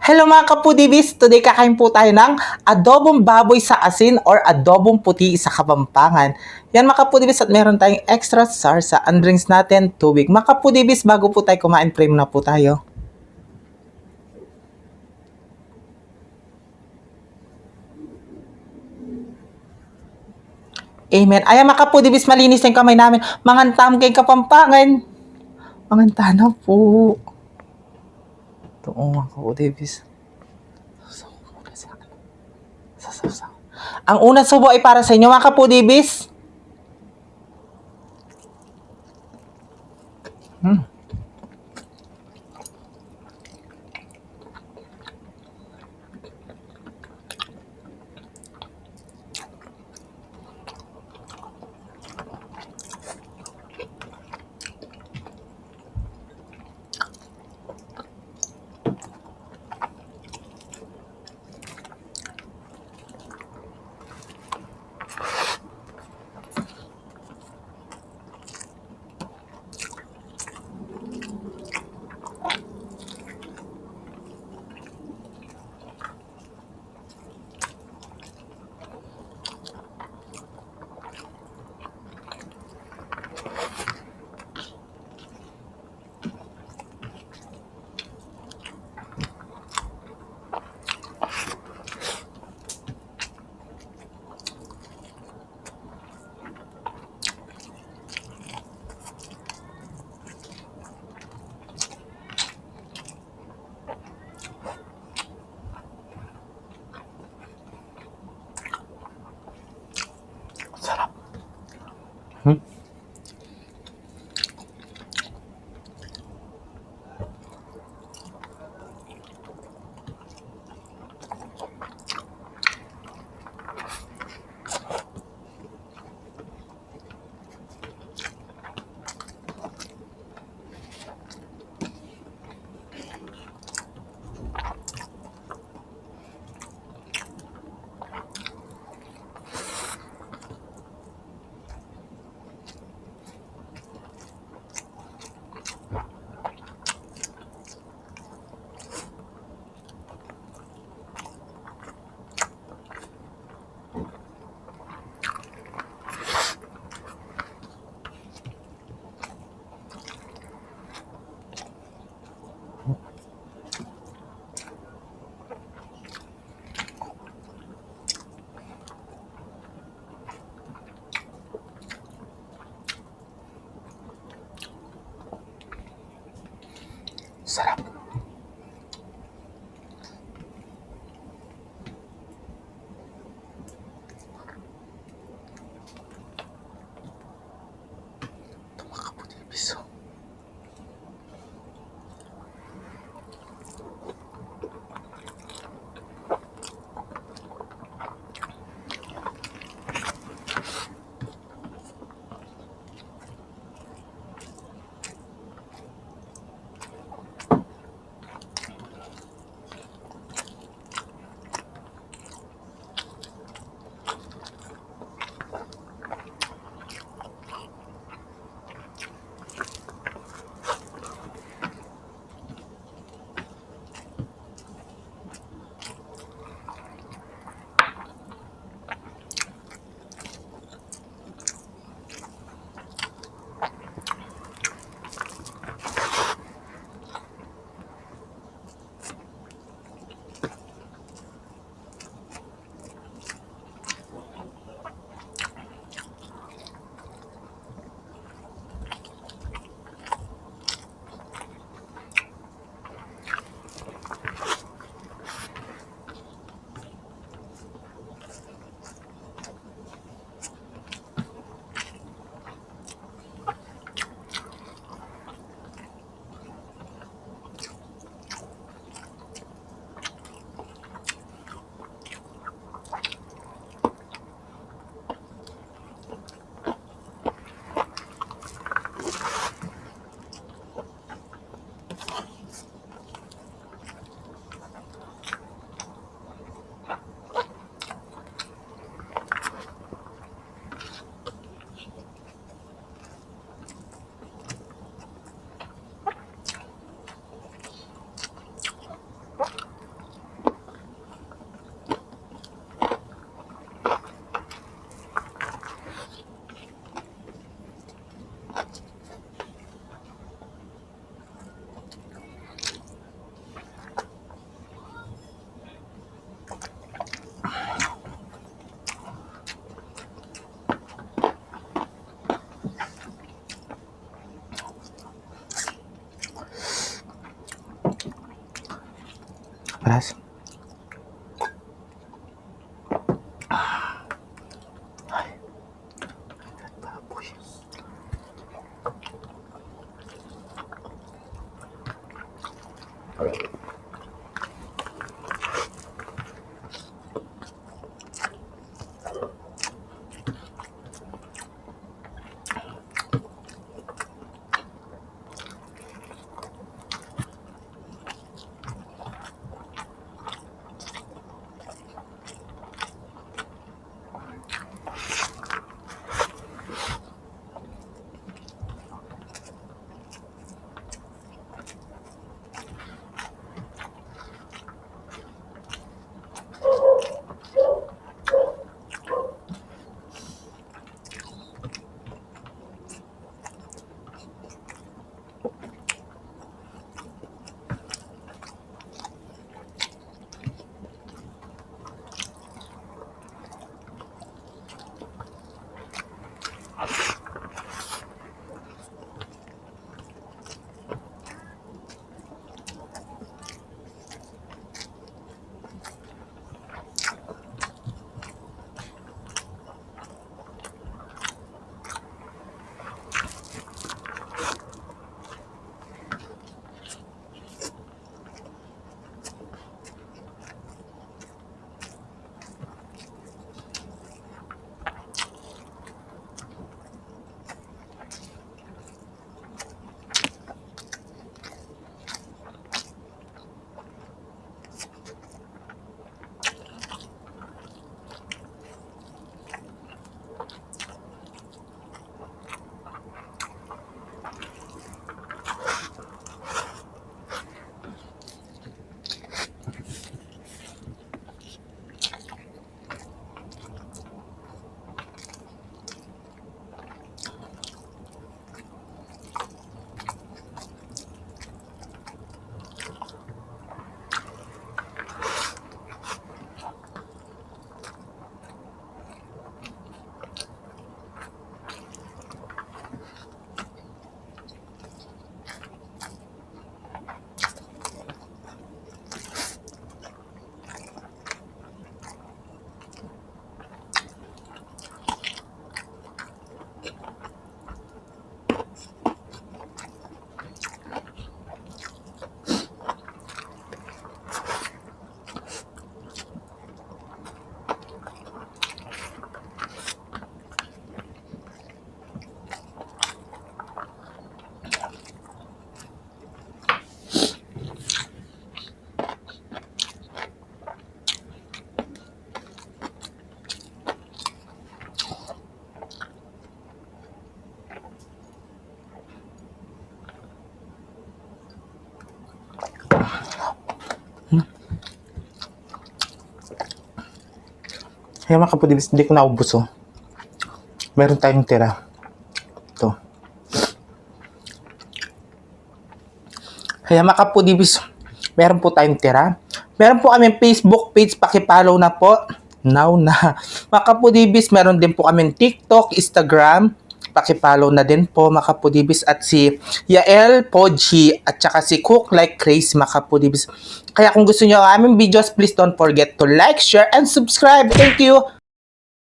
Hello mga kapudibis! Today kakain po tayo ng adobong baboy sa asin or adobong puti sa Kapampangan. Yan mga kapudibis at meron tayong extra sarsa and drinks natin tubig. Mga kapudibis, bago po tayo kumain, pray muna po tayo. Amen. Ayan mga kapudibis, malinis na yung kamay namin. Mangantam kay Kapampangan. Manganta na po. Ito mga kapudibis. Ang unang subo ay para sa inyo mga kapudibis. Paras. Baboy. Kaya mga kapudibis, hindi ko naubos oh. Meron tayong tira. Ito. Kaya mga kapudibis, meron po tayong tira. Meron po kami Facebook page, pakipollow na po. Now na. Mga kapudibis, meron din po kami TikTok, Instagram. Pakipollow na din po mga kapudibis. At si Yael Podji at saka si Cook Like Crazy mga kapudibis. Kaya kung gusto nyo ang aming videos, please don't forget to like, share, and subscribe. Thank you!